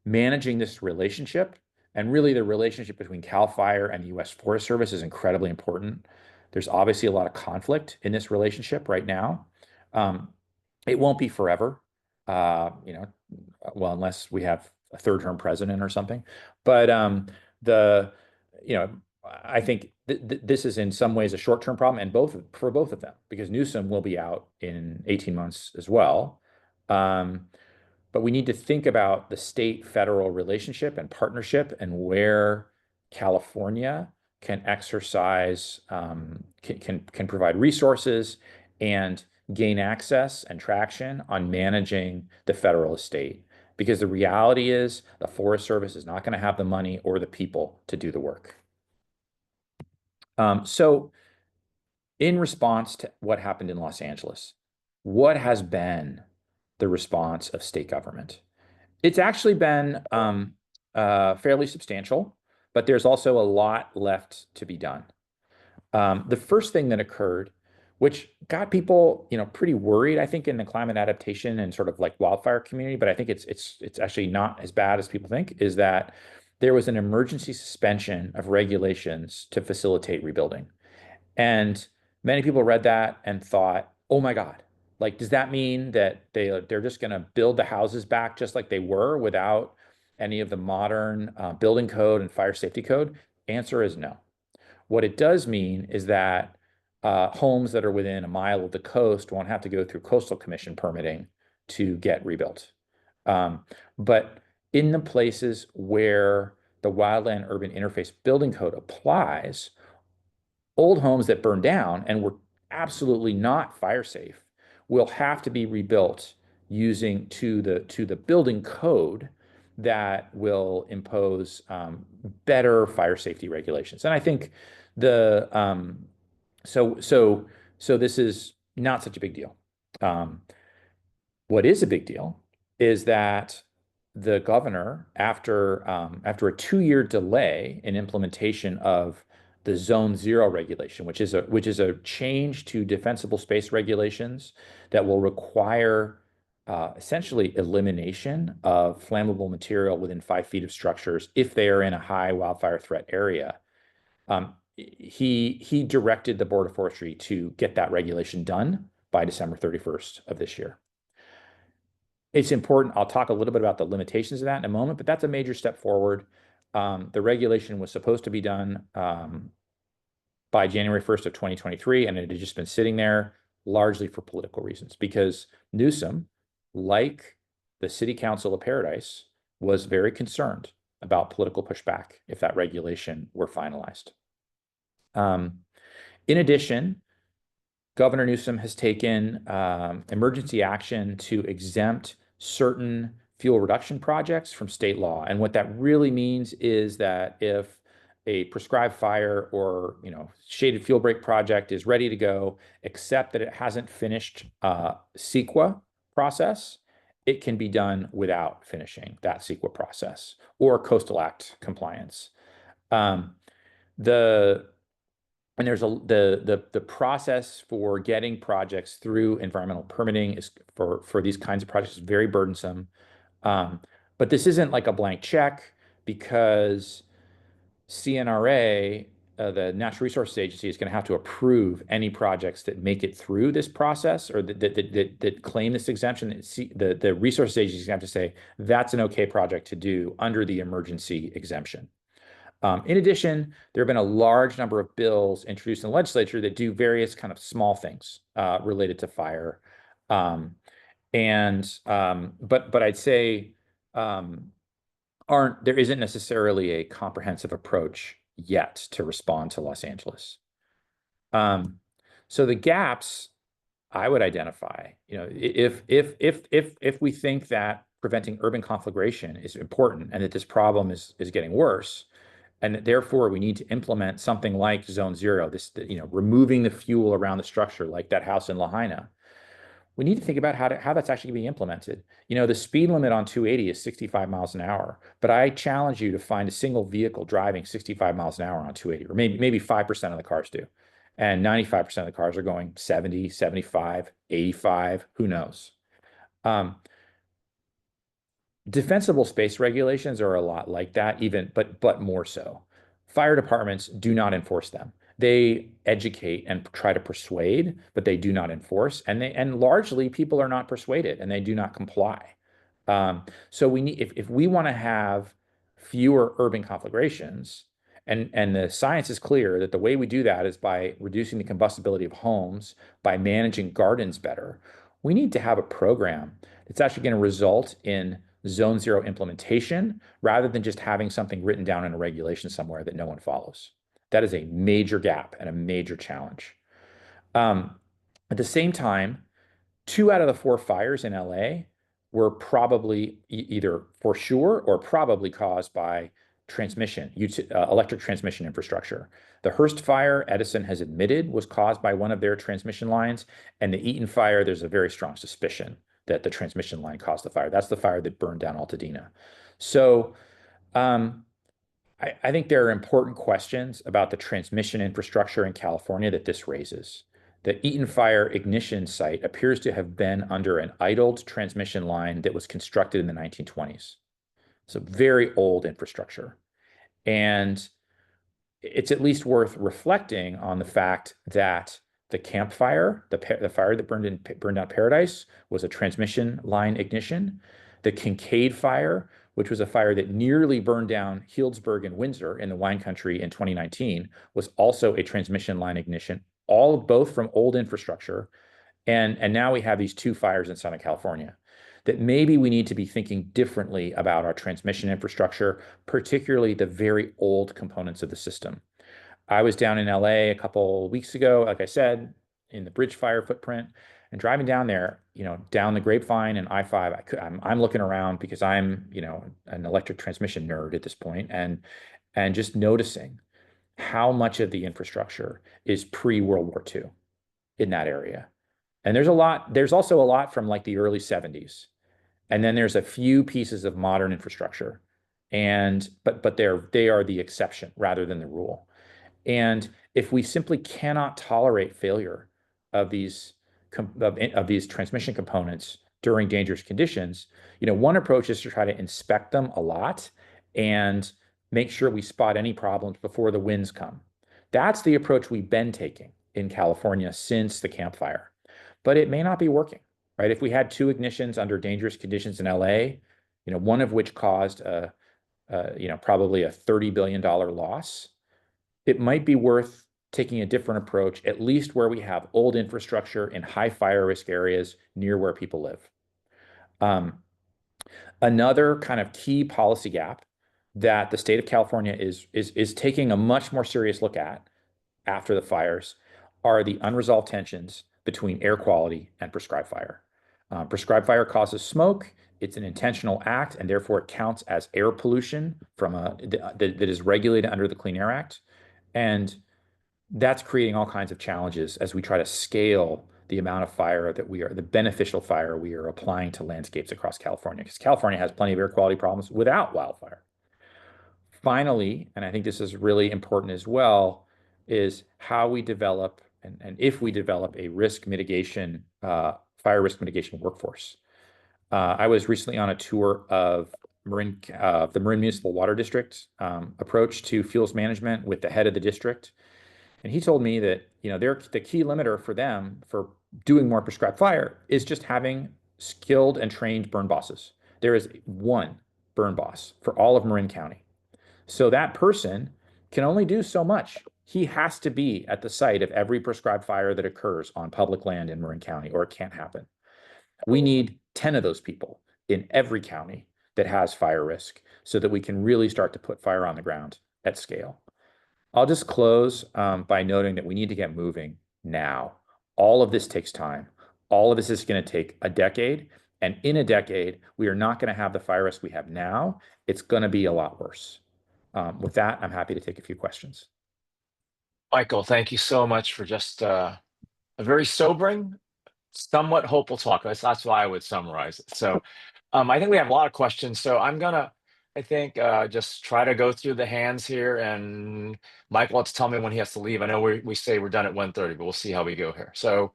managing this relationship and really the relationship between CAL FIRE and the U.S. Forest Service is incredibly important. There's obviously a lot of conflict in this relationship right now. It won't be forever, well, unless we have a third-term president or something. But the, you know, I think this is in some ways a short-term problem, and for both of them, because Newsom will be out in 18 months as well. But we need to think about the state-federal relationship and partnership and where California can exercise, can provide resources and gain access and traction on managing the federal estate. Because the reality is the Forest Service is not going to have the money or the people to do the work. So in response to what happened in Los Angeles, what has been the response of state government? It's actually been fairly substantial, but there's also a lot left to be done. The first thing that occurred, which got people, pretty worried, I think, in the climate adaptation and sort of like wildfire community, but I think it's actually not as bad as people think, is that there was an emergency suspension of regulations to facilitate rebuilding. And many people read that and thought, oh my God, like, does that mean that they're just going to build the houses back just like they were without any of the modern building code and fire safety code? Answer is no. What it does mean is that homes that are within a mile of the coast won't have to go through coastal commission permitting to get rebuilt. But in the places where the Wildland Urban Interface Building Code applies, old homes that burn down and were absolutely not fire safe will have to be rebuilt using to the building code that will impose better fire safety regulations. And I think the so so so this is not such a big deal. Um, what is a big deal is that the governor, after a 2-year delay in implementation of the Zone Zero regulation, which is a change to defensible space regulations that will require essentially elimination of flammable material within 5 feet of structures if they are in a high wildfire threat area. He directed the Board of Forestry to get that regulation done by December 31st of this year. It's important. I'll talk a little bit about the limitations of that in a moment, but that's a major step forward. The regulation was supposed to be done by January 1st of 2023, and it had just been sitting there largely for political reasons because Newsom, like the City Council of Paradise, was very concerned about political pushback if that regulation were finalized. In addition, Governor Newsom has taken emergency action to exempt certain fuel reduction projects from state law. And what that really means is that if a prescribed fire or shaded fuel break project is ready to go, except that it hasn't finished CEQA process, it can be done without finishing that CEQA process or Coastal Act compliance. And there's the process for getting projects through environmental permitting is for these kinds of projects is very burdensome. But this isn't like a blank check because CNRA, the Natural Resources Agency, is going to have to approve any projects that make it through this process or that claim this exemption. The Resources Agency is going to have to say that's an okay project to do under the emergency exemption. In addition, there have been a large number of bills introduced in the legislature that do various kind of small things related to fire. But I'd say there isn't necessarily a comprehensive approach yet to respond to Los Angeles. So the gaps I would identify, if we think that preventing urban conflagration is important and that this problem is getting worse, and therefore we need to implement something like Zone Zero, removing the fuel around the structure, like that house in Lahaina. We need to think about how that's actually going to be implemented. The speed limit on 280 is 65 miles an hour, but I challenge you to find a single vehicle driving 65 miles an hour on 280, or maybe 5% of the cars do. And 95% of the cars are going 70, 75, 85, who knows? Defensible space regulations are a lot like that, but more so. Fire departments do not enforce them. They educate and try to persuade, but they do not enforce. And largely people are not persuaded and they do not comply. So we need, if we want to have fewer urban conflagrations, and the science is clear that the way we do that is by reducing the combustibility of homes, by managing gardens better. We need to have a program that's actually going to result in Zone Zero implementation rather than just having something written down in a regulation somewhere that no one follows. That is a major gap and a major challenge. At the same time, 2 out of the 4 fires in LA were probably either for sure or probably caused by electric transmission infrastructure. The Hearst fire, Edison has admitted, was caused by one of their transmission lines, and the Eaton fire, there's a very strong suspicion that the transmission line caused the fire. That's the fire that burned down Altadena. So I think there are important questions about the transmission infrastructure in California that this raises. The Eaton fire ignition site appears to have been under an idled transmission line that was constructed in the 1920s. So very old infrastructure. And it's at least worth reflecting on the fact that the Camp Fire, the fire that burned down Paradise, was a transmission line ignition. The Kincaid Fire, which was a fire that nearly burned down Healdsburg and Windsor in the wine country in 2019, was also a transmission line ignition, both from old infrastructure. And now we have these 2 fires in Southern California. that maybe we need to be thinking differently about our transmission infrastructure, particularly the very old components of the system. I was down in LA a couple weeks ago, like I said, in the bridge fire footprint, and driving down there, down the Grapevine and I-5. I'm looking around because I'm, an electric transmission nerd at this point, and just noticing how much of the infrastructure is pre-World War II in that area. And there's also a lot from like the early 70s. And then there's a few pieces of modern infrastructure. But they are the exception rather than the rule. And if we simply cannot tolerate failure of these transmission components during dangerous conditions, one approach is to try to inspect them a lot and make sure we spot any problems before the winds come. That's the approach we've been taking in California since the Camp Fire, but it may not be working, right? If we had two ignitions under dangerous conditions in LA, one of which caused probably a $30 billion loss, it might be worth taking a different approach, at least where we have old infrastructure in high fire risk areas near where people live. Another kind of key policy gap that the state of California is taking a much more serious look at after the fires are the unresolved tensions between air quality and prescribed fire. Prescribed fire causes smoke. It's an intentional act, and therefore it counts as air pollution that is regulated under the Clean Air Act. And that's creating all kinds of challenges as we try to scale the amount of the beneficial fire we are applying to landscapes across California, because California has plenty of air quality problems without wildfire. Finally, and I think this is really important as well, is how we develop and if we develop a fire risk mitigation workforce. I was recently on a tour of the Marin Municipal Water District approach to fuels management with the head of the district. And he told me that, the key limiter for them for doing more prescribed fire is just having skilled and trained burn bosses. There is one burn boss for all of Marin County. So that person can only do so much. He has to be at the site of every prescribed fire that occurs on public land in Marin County, or it can't happen. We need 10 of those people in every county that has fire risk so that we can really start to put fire on the ground at scale. I'll just close by noting that we need to get moving now. All of this takes time. All of this is going to take a decade. And in a decade, we are not going to have the fire risk we have now. It's going to be a lot worse. With that, I'm happy to take a few questions. Michael, thank you so much for just a very sobering, somewhat hopeful talk. That's why I would summarize it. So I think we have a lot of questions. So I'm gonna, I think, just try to go through the hands here. And Michael, let's tell me when he has to leave. I know we say we're done at 1:30, but we'll see how we go here. So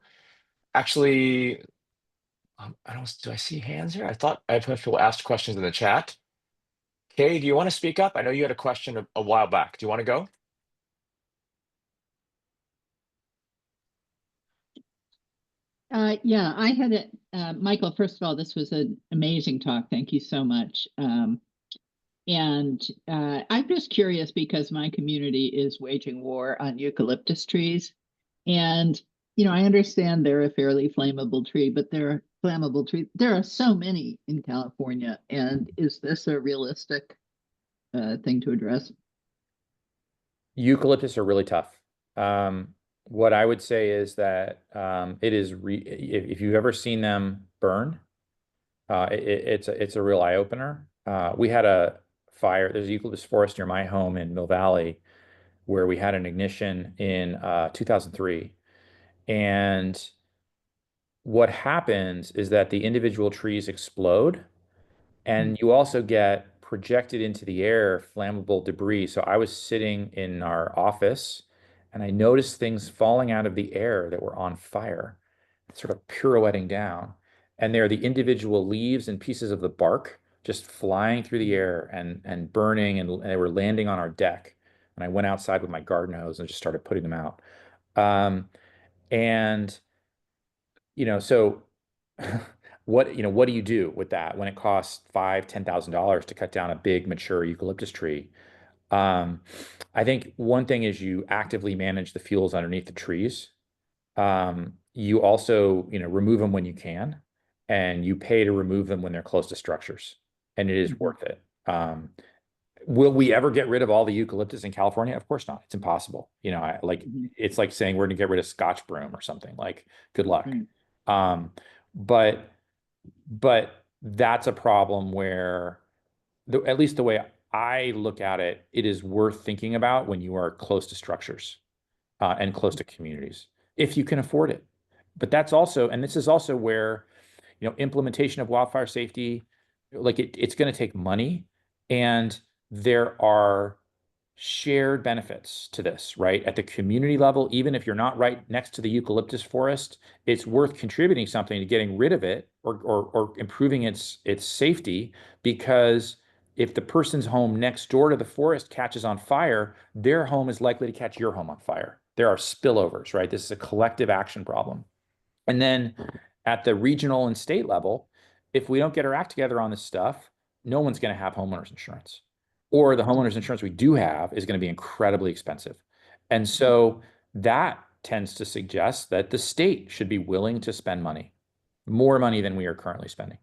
actually, do I see hands here? I thought I had people asked questions in the chat. Kay, do you want to speak up? I know you had a question a while back. Do you want to go? Yeah, I had it. Michael, first of all, this was an amazing talk. Thank you so much. And I'm just curious because my community is waging war on eucalyptus trees. And, I understand they're a fairly flammable tree, but they're flammable tree. There are so many in California. And is this a realistic thing to address? Eucalyptus are really tough. What I would say is that if you've ever seen them burn, it's a real eye opener. We had a fire. There's a eucalyptus forest near my home in Mill Valley, where we had an ignition in 2003, and what happens is that the individual trees explode, and you also get projected into the air flammable debris. So I was sitting in our office and I noticed things falling out of the air that were on fire, sort of pirouetting down. And they're the individual leaves and pieces of the bark just flying through the air and burning, and they were landing on our deck. And I went outside with my garden hose and just started putting them out. And so what do you do with that when it costs $5,000-$10,000 to cut down a big mature eucalyptus tree? I think one thing is you actively manage the fuels underneath the trees. You also, remove them when you can. and you pay to remove them when they're close to structures, and it is worth it. Will we ever get rid of all the eucalyptus in California? Of course not. It's impossible. It's like saying we're going to get rid of Scotch broom or something. Like, good luck. But that's a problem where, at least the way I look at it, it is worth thinking about when you are close to structures and close to communities, if you can afford it. But that's also, and this is also where, implementation of wildfire safety, like it's going to take money, and there are shared benefits to this, right? At the community level, even if you're not right next to the eucalyptus forest, it's worth contributing something to getting rid of it or improving its safety, because if the person's home next door to the forest catches on fire, their home is likely to catch your home on fire. There are spillovers, right? This is a collective action problem. And then at the regional and state level, if we don't get our act together on this stuff, no one's going to have homeowners insurance, or the homeowners insurance we do have is going to be incredibly expensive. And so that tends to suggest that the state should be willing to spend money, more money than we are currently spending.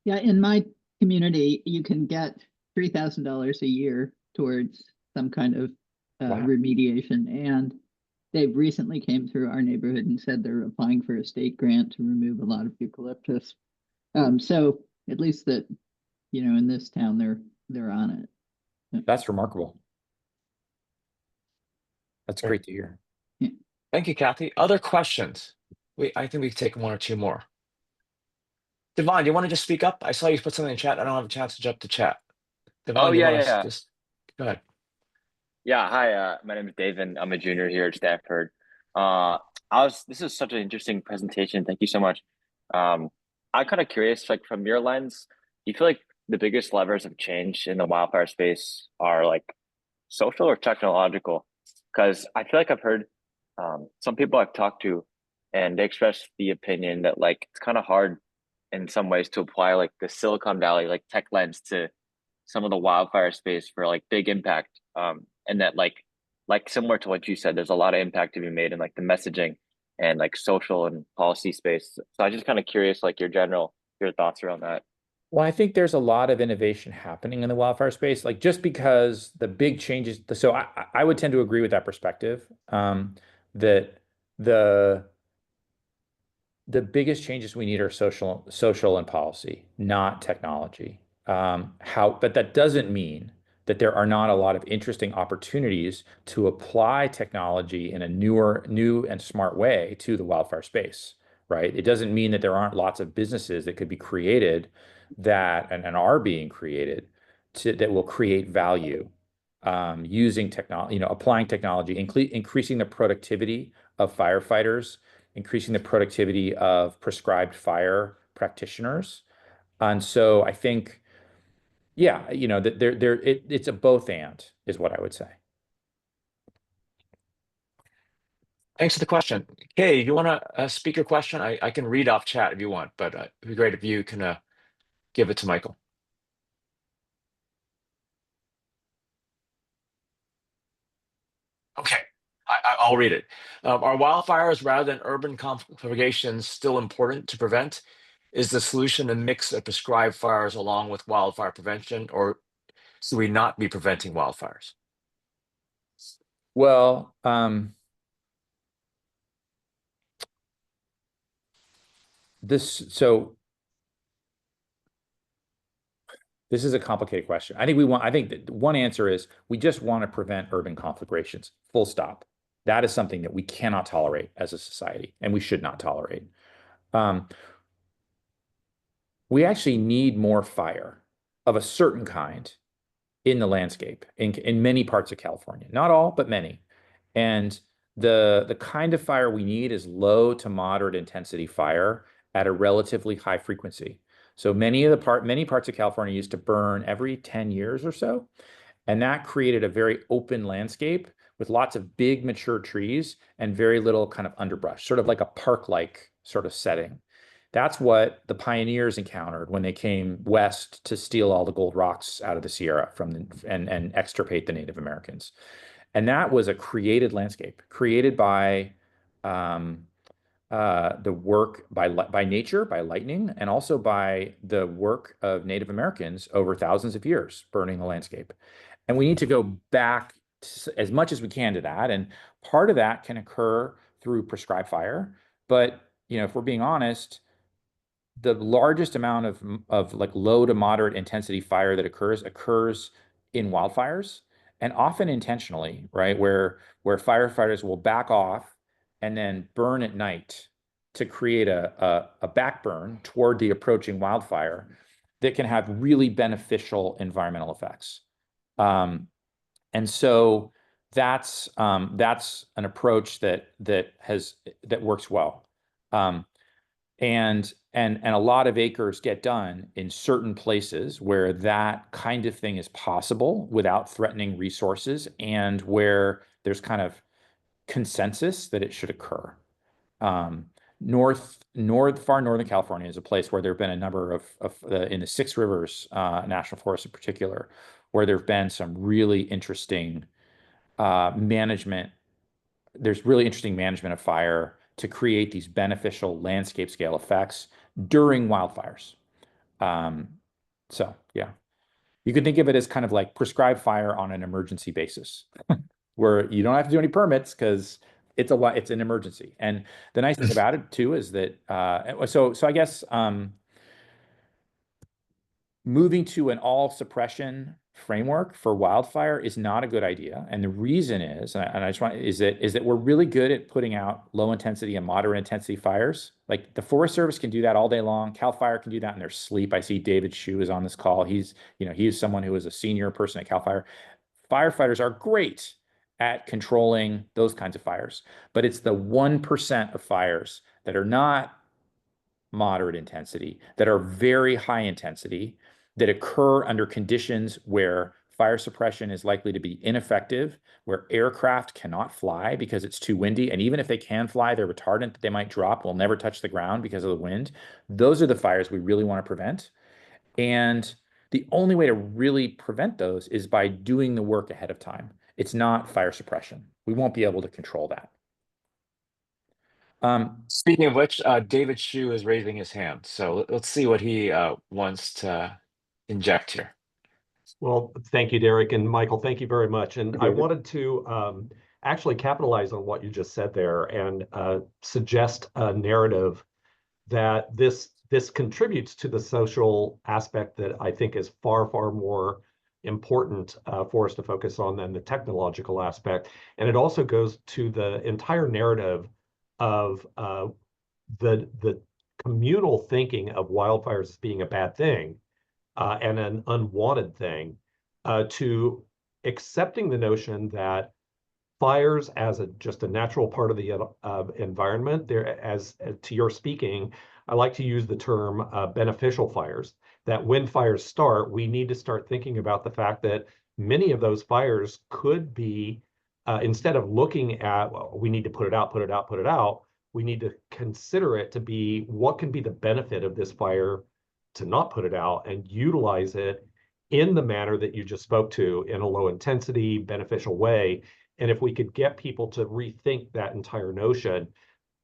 Yeah, in my community, you can get $3,000 a year towards some kind of remediation. And they recently came through our neighborhood and said they're applying for a state grant to remove a lot of eucalyptus. So at least that, in this town, they're on it. That's remarkable. That's great to hear. Yeah. Thank you, Kathy. Other questions? I think we can take one or two more. Devon, do you want to just speak up? I saw you put something in chat. I don't have a chance to jump to chat. Devon, just go ahead. Yeah, hi. My name is Dave, and I'm a junior here at Stanford. This is such an interesting presentation. Thank you so much. I'm kind of curious, like from your lens, do you feel like the biggest levers of change in the wildfire space are like social or technological? Because I feel like I've heard some people I've talked to, and they express the opinion that like it's kind of hard in some ways to apply like the Silicon Valley like tech lens to some of the wildfire space for like big impact. And that like similar to what you said, there's a lot of impact to be made in like the messaging and like social and policy space. So I'm just kind of curious, like your thoughts around that. Well, I think there's a lot of innovation happening in the wildfire space, like just because the big changes. So I would tend to agree with that perspective, that the biggest changes we need are social and policy, not technology. But that doesn't mean that there are not a lot of interesting opportunities to apply technology in a new and smart way to the wildfire space, right? It doesn't mean that there aren't lots of businesses that could be created and are being created that will create value using technology, applying technology, increasing the productivity of firefighters, increasing the productivity of prescribed fire practitioners. And so I think, yeah, that it's a both and is what I would say. Thanks for the question. Kay, you want to speak your question? I can read off chat if you want, but it'd be great if you can give it to Michael. Okay, I'll read it. Are wildfires rather than urban conflagrations still important to prevent? Is the solution a mix of prescribed fires along with wildfire prevention, or should we not be preventing wildfires? Well, this is a complicated question. I think that one answer is we just want to prevent urban conflagrations, full stop. That is something that we cannot tolerate as a society, and we should not tolerate. We actually need more fire of a certain kind in the landscape in many parts of California. Not all, but many. And the kind of fire we need is low to moderate intensity fire at a relatively high frequency. So many parts of California used to burn every 10 years or so. And that created a very open landscape with lots of big mature trees and very little kind of underbrush, sort of like a park-like sort of setting. That's what the pioneers encountered when they came west to steal all the gold rocks out of the Sierra and extirpate the Native Americans. And that was a created landscape, created by the work by nature, by lightning, and also by the work of Native Americans over thousands of years, burning the landscape. And we need to go back as much as we can to that. And part of that can occur through prescribed fire. But if we're being honest, the largest amount of like low to moderate intensity fire that occurs in wildfires, and often intentionally, right? Where firefighters will back off and then burn at night to create a backburn toward the approaching wildfire that can have really beneficial environmental effects. And so that's an approach that works well. And a lot of acres get done in certain places where that kind of thing is possible without threatening resources, and where there's kind of consensus that it should occur. Far northern California is a place where there have been a number of in the Six Rivers National Forest in particular, where there have been some really interesting management. There's really interesting management of fire to create these beneficial landscape scale effects during wildfires. So yeah, you can think of it as kind of like prescribed fire on an emergency basis, where you don't have to do any permits because it's an emergency. And the nice thing about it too is that so I guess moving to an all suppression framework for wildfire is not a good idea. And the reason is, that we're really good at putting out low intensity and moderate intensity fires. Like the Forest Service can do that all day long. CAL FIRE can do that in their sleep. I see David Shu is on this call. He is someone who is a senior person at CAL FIRE. Firefighters are great at controlling those kinds of fires, but it's the 1% of fires that are not moderate intensity, that are very high intensity, that occur under conditions where fire suppression is likely to be ineffective, where aircraft cannot fly because it's too windy. And even if they can fly, their retardant that they might drop will never touch the ground because of the wind. Those are the fires we really want to prevent. And the only way to really prevent those is by doing the work ahead of time. It's not fire suppression. We won't be able to control that. Speaking of which, David Shu is raising his hand. So let's see what he wants to inject here. Well, thank you, Derek, and Michael, thank you very much. And I David. wanted to actually capitalize on what you just said there and suggest a narrative that this contributes to the social aspect that I think is far, far more important for us to focus on than the technological aspect. And it also goes to the entire narrative of the communal thinking of wildfires as being a bad thing and an unwanted thing, to accepting the notion that fires as just a natural part of the environment. There, as to your speaking, I like to use the term beneficial fires. That when fires start, we need to start thinking about the fact that many of those fires could be, instead of looking at, well, we need to put it out, put it out, put it out, we need to consider it to be what can be the benefit of this fire to not put it out and utilize it in the manner that you just spoke to, in a low intensity, beneficial way. And if we could get people to rethink that entire notion,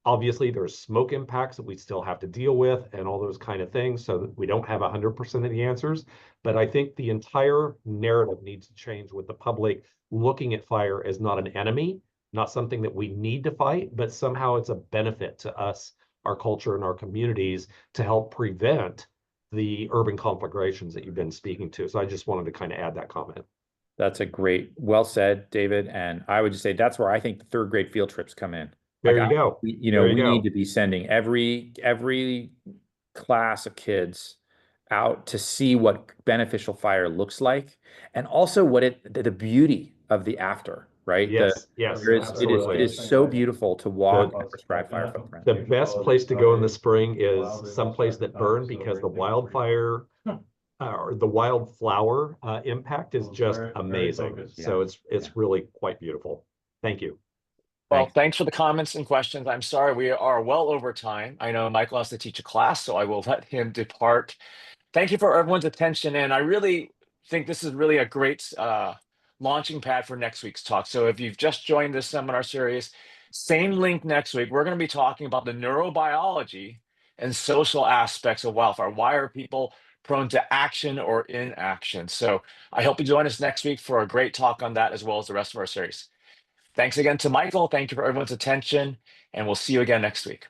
obviously there's smoke impacts that we still have to deal with and all those kind of things, so that we don't have 100% of the answers. But I think the entire narrative needs to change, with the public looking at fire as not an enemy, not something that we need to fight, but somehow it's a benefit to us, our culture, and our communities to help prevent the urban conflagrations that you've been speaking to. So I just wanted to kind of add that comment. That's a great, well said, David. And I would just say that's where I think the third grade field trips come in. There you go. We need to be sending every class of kids out to see what beneficial fire looks like, and also what the beauty of the after, right? Yes, it is so beautiful to walk a prescribed fire footprint. The best place to go in the spring is someplace that burned, because the wildfire or the wildflower impact is just amazing. So it's really quite beautiful. Thank you. Well, thanks for the comments and questions. I'm sorry, we are well over time. I know Michael has to teach a class, so I will let him depart. Thank you for everyone's attention. And I really think this is really a great launching pad for next week's talk. So if you've just joined this seminar series, Same link next week. We're going to be talking about the neurobiology and social aspects of wildfire. Why are people prone to action or inaction? So I hope you join us next week for a great talk on that, as well as the rest of our series. Thanks again to Michael. Thank you for everyone's attention, and we'll see you again next week.